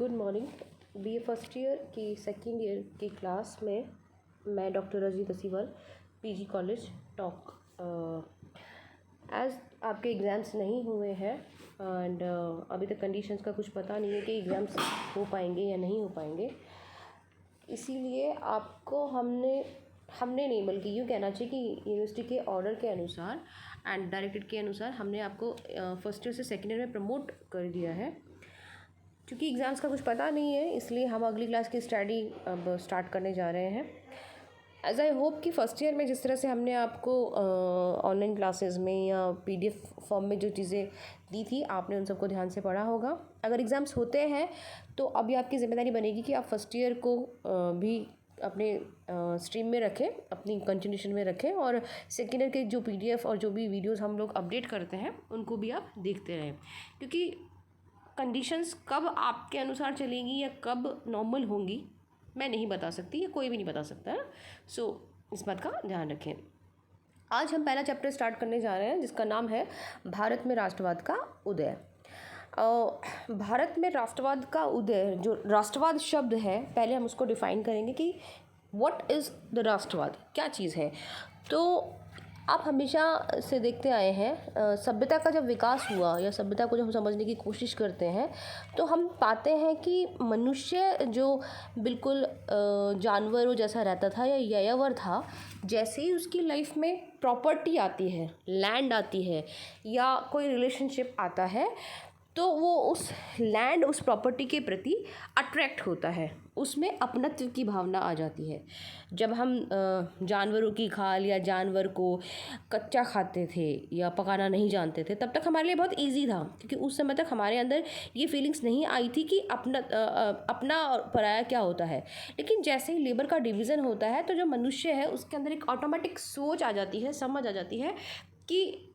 Good morning. BA first year की second year की class में मैं डॉक्टर रजी तसीवाल, पीजी कॉलेज टॉक। एज आपके एग्ज़ाम्स नहीं हुए हैं एंड अभी तक कंडीशंस का कुछ पता नहीं है कि एग्ज़ाम्स हो पाएंगे या नहीं हो पाएंगे, इसीलिए आपको हमने नहीं बल्कि यूँ कहना चाहिए कि यूनिवर्सिटी के ऑर्डर के अनुसार एंड डायरेक्टेड के अनुसार हमने आपको फर्स्ट ईयर से सेकेंड ईयर में प्रमोट कर दिया है। क्योंकि एग्ज़ाम्स का कुछ पता नहीं है, इसलिए हम अगली क्लास की स्टडी अब स्टार्ट करने जा रहे हैं। एज आई होप कि फ़र्स्ट ईयर में जिस तरह से हमने आपको ऑनलाइन क्लासेस में या पीडीएफ फॉर्म में जो चीज़ें दी थी, आपने उन सबको ध्यान से पढ़ा होगा। अगर एग्ज़ाम्स होते हैं तो अभी आपकी ज़िम्मेदारी बनेगी कि आप फर्स्ट ईयर को भी अपने स्ट्रीम में रखें, अपनी कंटिन्यूशन में रखें, और सेकेंड ईयर के जो पीडीएफ और जो भी वीडियोज़ हम लोग अपडेट करते हैं उनको भी आप देखते रहें। क्योंकि कंडीशंस कब आपके अनुसार चलेंगी या कब नॉर्मल होंगी मैं नहीं बता सकती, या कोई भी नहीं बता सकता है। सो इस बात का ध्यान रखें। आज हम पहला चैप्टर स्टार्ट करने जा रहे हैं जिसका नाम है भारत में राष्ट्रवाद का उदय। भारत में राष्ट्रवाद का उदय, जो राष्ट्रवाद शब्द है, पहले हम उसको डिफ़ाइन करेंगे कि व्हाट इज़ द राष्ट्रवाद, क्या चीज़ है। तो आप हमेशा से देखते आए हैं, सभ्यता का जब विकास हुआ या सभ्यता को जब हम समझने की कोशिश करते हैं तो हम पाते हैं कि मनुष्य जो बिल्कुल जानवरों जैसा रहता था या यायावर था, जैसे ही उसकी लाइफ में प्रॉपर्टी आती है, लैंड आती है या कोई रिलेशनशिप आता है, तो वो उस लैंड, उस प्रॉपर्टी के प्रति अट्रैक्ट होता है, उसमें अपनत्व की भावना आ जाती है। जब हम जानवरों की खाल या जानवर को कच्चा खाते थे या पकाना नहीं जानते थे, तब तक हमारे लिए बहुत इजी था, क्योंकि उस समय तक हमारे अंदर ये फीलिंग्स नहीं आई थी कि अपना और पराया क्या होता है। लेकिन जैसे ही लेबर का डिवीज़न होता है तो जो मनुष्य है उसके अंदर एक ऑटोमेटिक सोच आ जाती है, समझ आ जाती है कि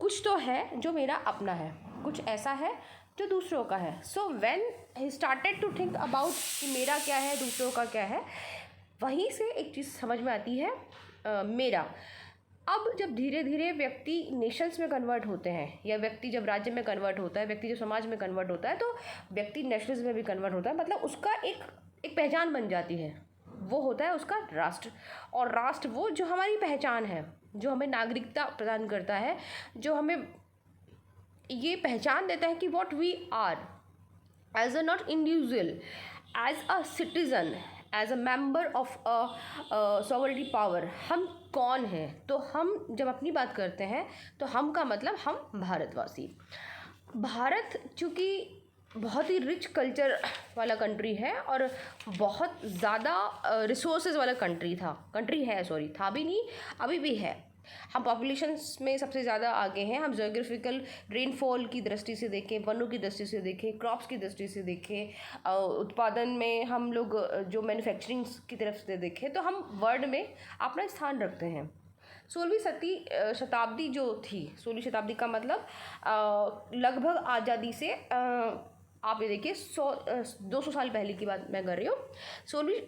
कुछ तो है जो मेरा अपना है, कुछ ऐसा है जो दूसरों का है। So when he started to think about कि मेरा क्या है, दूसरों का क्या है, वहीं से एक चीज़ समझ में आती है, मेरा। अब जब धीरे धीरे व्यक्ति नेशंस में कन्वर्ट होते हैं या व्यक्ति जब राज्य में कन्वर्ट होता है, व्यक्ति जब समाज में कन्वर्ट होता है, तो व्यक्ति नेशनल्स में भी कन्वर्ट होता है। मतलब उसका एक पहचान बन जाती है, वो होता है उसका राष्ट्र। और राष्ट्र वो जो हमारी पहचान है, जो हमें नागरिकता प्रदान करता है, जो हमें ये पहचान देता है कि what we are as a not individual, as a citizen, as a member of a sovereignty power, हम कौन हैं। तो हम जब अपनी बात करते हैं तो हम का मतलब हम भारतवासी। भारत चूँकि बहुत ही रिच कल्चर वाला कंट्री है और बहुत ज़्यादा रिसोर्सेज वाला कंट्री है, सॉरी, था भी नहीं, अभी भी है। हम पॉपुलेशंस में सबसे ज़्यादा आगे हैं। हम जोग्राफिकल रेनफॉल की दृष्टि से देखें, वनों की दृष्टि से देखें, क्रॉप्स की दृष्टि से देखें, उत्पादन में हम लोग जो मैन्युफैक्चरिंग की तरफ से देखें, तो हम वर्ल्ड में अपना स्थान रखते हैं। 16वीं शताब्दी जो थी, 16वीं शताब्दी का मतलब लगभग आज़ादी से आप ये देखिए 200 साल पहले की बात मैं कर रही हूँ। 16वीं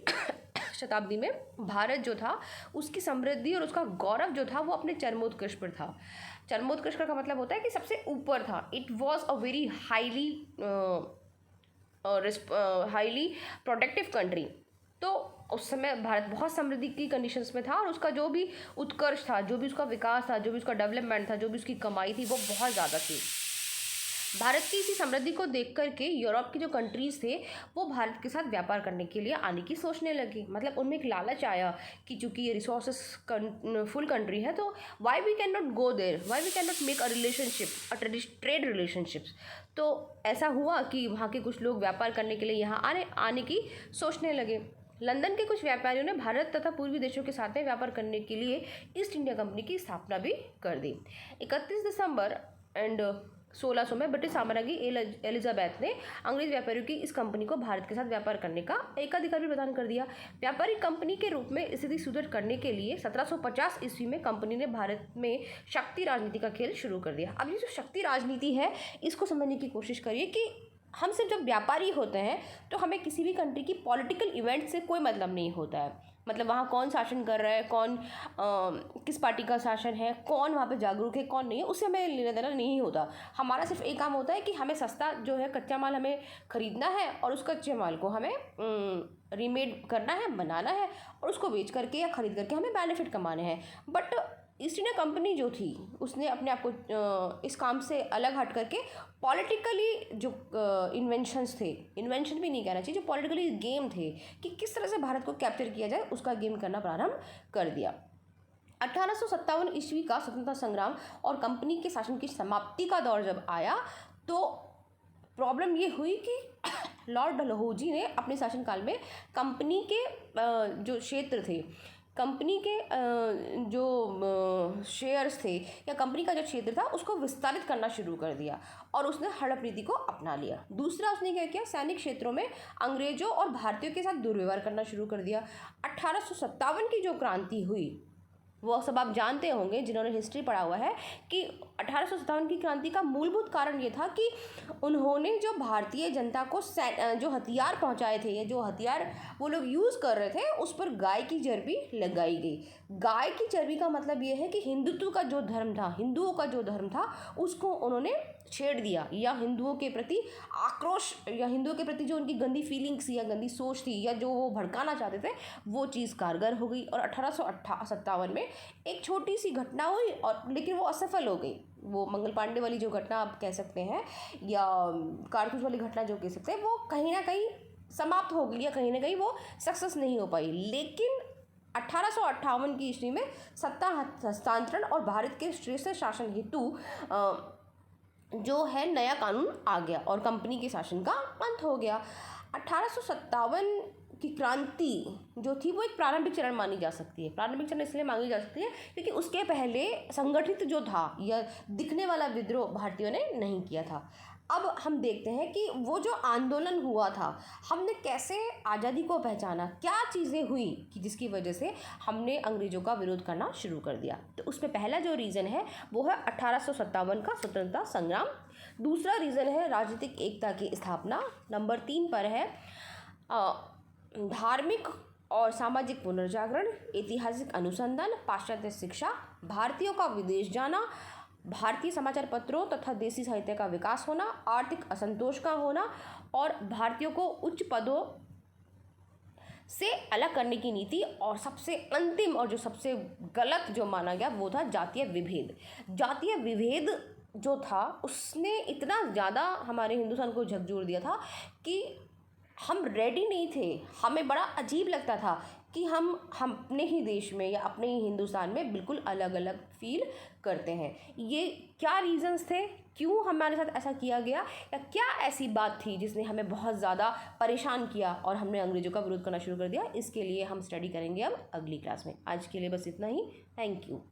शताब्दी में भारत जो था, उसकी समृद्धि और उसका गौरव जो था, वो अपने चरमोत्कर्ष पर था। चरमोत्कर्ष का मतलब होता है कि सबसे ऊपर था। It was a very highly productive country. तो उस समय भारत बहुत समृद्धि की कंडीशंस में था और उसका जो भी उत्कर्ष था, जो भी उसका विकास था, जो भी उसका डेवलपमेंट था, जो भी उसकी कमाई थी, वो बहुत ज़्यादा थी। भारत की इसी समृद्धि को देख कर के यूरोप के जो कंट्रीज़ थे, वो भारत के साथ व्यापार करने के लिए आने की सोचने लगे। मतलब उनमें एक लालच आया कि चूँकि ये रिसोर्सेस फुल कंट्री है, तो why we can not go there, why we can not make a relationship, a trade relationships. तो ऐसा हुआ कि वहाँ के कुछ लोग व्यापार करने के लिए यहाँ आने की सोचने लगे। लंदन के कुछ व्यापारियों ने भारत तथा पूर्वी देशों के साथ में व्यापार करने के लिए ईस्ट इंडिया कंपनी की स्थापना भी कर दी। 31 दिसंबर एंड 1600 में ब्रिटिश साम्राज्ञी एलिजाबेथ ने अंग्रेज व्यापारियों की इस कंपनी को भारत के साथ व्यापार करने का एकाधिकार भी प्रदान कर दिया। व्यापारिक कंपनी के रूप में स्थिति सुदृढ़ करने के लिए 1750 ईस्वी में कंपनी ने भारत में शक्ति राजनीति का खेल शुरू कर दिया। अब ये जो शक्ति राजनीति है, इसको समझने की कोशिश करिए कि हम सिर्फ जब व्यापारी होते हैं तो हमें किसी भी कंट्री की पॉलिटिकल इवेंट से कोई मतलब नहीं होता है। मतलब वहाँ कौन शासन कर रहा है, कौन किस पार्टी का शासन है, कौन वहाँ पे जागरूक है, कौन नहीं है, उससे हमें लेना देना नहीं होता। हमारा सिर्फ एक काम होता है कि हमें सस्ता जो है कच्चा माल हमें ख़रीदना है और उस कच्चे माल को हमें रीमेड करना है, बनाना है और उसको बेच करके या ख़रीद करके हमें बेनिफिट कमाने हैं। बट ईस्ट इंडिया कंपनी जो थी उसने अपने आप को इस काम से अलग हट करके पॉलिटिकली जो इन्वेंशंस थे, इन्वेंशन भी नहीं कहना चाहिए, जो पॉलिटिकली गेम थे कि किस तरह से भारत को कैप्चर किया जाए, उसका गेम करना प्रारंभ कर दिया। 1857 ईस्वी का स्वतंत्रता संग्राम और कंपनी के शासन की समाप्ति का दौर जब आया तो प्रॉब्लम ये हुई कि लॉर्ड डलहौजी ने अपने शासनकाल में कंपनी के जो क्षेत्र थे, कंपनी के जो शेयर्स थे या कंपनी का जो क्षेत्र था उसको विस्तारित करना शुरू कर दिया और उसने हड़प नीति को अपना लिया। दूसरा उसने क्या किया, सैनिक क्षेत्रों में अंग्रेजों और भारतीयों के साथ दुर्व्यवहार करना शुरू कर दिया। 1857 की जो क्रांति हुई वो सब आप जानते होंगे जिन्होंने हिस्ट्री पढ़ा हुआ है कि 1857 की क्रांति का मूलभूत कारण ये था कि उन्होंने जो भारतीय जनता को जो हथियार पहुंचाए थे या जो हथियार वो लोग यूज़ कर रहे थे उस पर गाय की चर्बी लगाई गई। गाय की चर्बी का मतलब ये है कि हिंदुत्व का जो धर्म था, हिंदुओं का जो धर्म था उसको उन्होंने छेड़ दिया या हिंदुओं के प्रति आक्रोश या हिंदुओं के प्रति जो उनकी गंदी फीलिंग्स या गंदी सोच थी या जो वो भड़काना चाहते थे वो चीज़ कारगर हो गई। और 1857 में एक छोटी सी घटना हुई और लेकिन वो असफल हो गई। वो मंगल पांडे वाली जो घटना आप कह सकते हैं या कारतूस वाली घटना जो कह सकते हैं वो कहीं ना कहीं समाप्त हो गई या कहीं ना कहीं वो सक्सेस नहीं हो पाई। लेकिन 1858 की ईस्वी में सत्ता हस्तांतरण और भारत के श्रेष्ठ शासन हेतु जो है नया कानून आ गया और कंपनी के शासन का अंत हो गया। 1857 की क्रांति जो थी वो एक प्रारंभिक चरण मानी जा सकती है। प्रारंभिक चरण इसलिए मानी जा सकती है क्योंकि उसके पहले संगठित जो था या दिखने वाला विद्रोह भारतीयों ने नहीं किया था। अब हम देखते हैं कि वो जो आंदोलन हुआ था हमने कैसे आज़ादी को पहचाना, क्या चीज़ें हुई कि जिसकी वजह से हमने अंग्रेज़ों का विरोध करना शुरू कर दिया। तो उसमें पहला जो रीज़न है वो है 1857 का स्वतंत्रता संग्राम। दूसरा रीज़न है राजनीतिक एकता की स्थापना। नंबर 3 पर है धार्मिक और सामाजिक पुनर्जागरण, ऐतिहासिक अनुसंधान, पाश्चात्य शिक्षा, भारतीयों का विदेश जाना, भारतीय समाचार पत्रों तथा देसी साहित्य का विकास होना, आर्थिक असंतोष का होना और भारतीयों को उच्च पदों से अलग करने की नीति। और सबसे अंतिम और जो सबसे गलत जो माना गया वो था जातीय विभेद। जातीय विभेद जो था उसने इतना ज़्यादा हमारे हिंदुस्तान को झकझोर दिया था कि हम रेडी नहीं थे। हमें बड़ा अजीब लगता था कि हम अपने ही देश में या अपने ही हिंदुस्तान में बिल्कुल अलग अलग फील करते हैं। ये क्या रीज़न्स थे, क्यों हमारे साथ ऐसा किया गया या क्या ऐसी बात थी जिसने हमें बहुत ज़्यादा परेशान किया और हमने अंग्रेज़ों का विरोध करना शुरू कर दिया, इसके लिए हम स्टडी करेंगे अब अगली क्लास में। आज के लिए बस इतना ही। Thank you.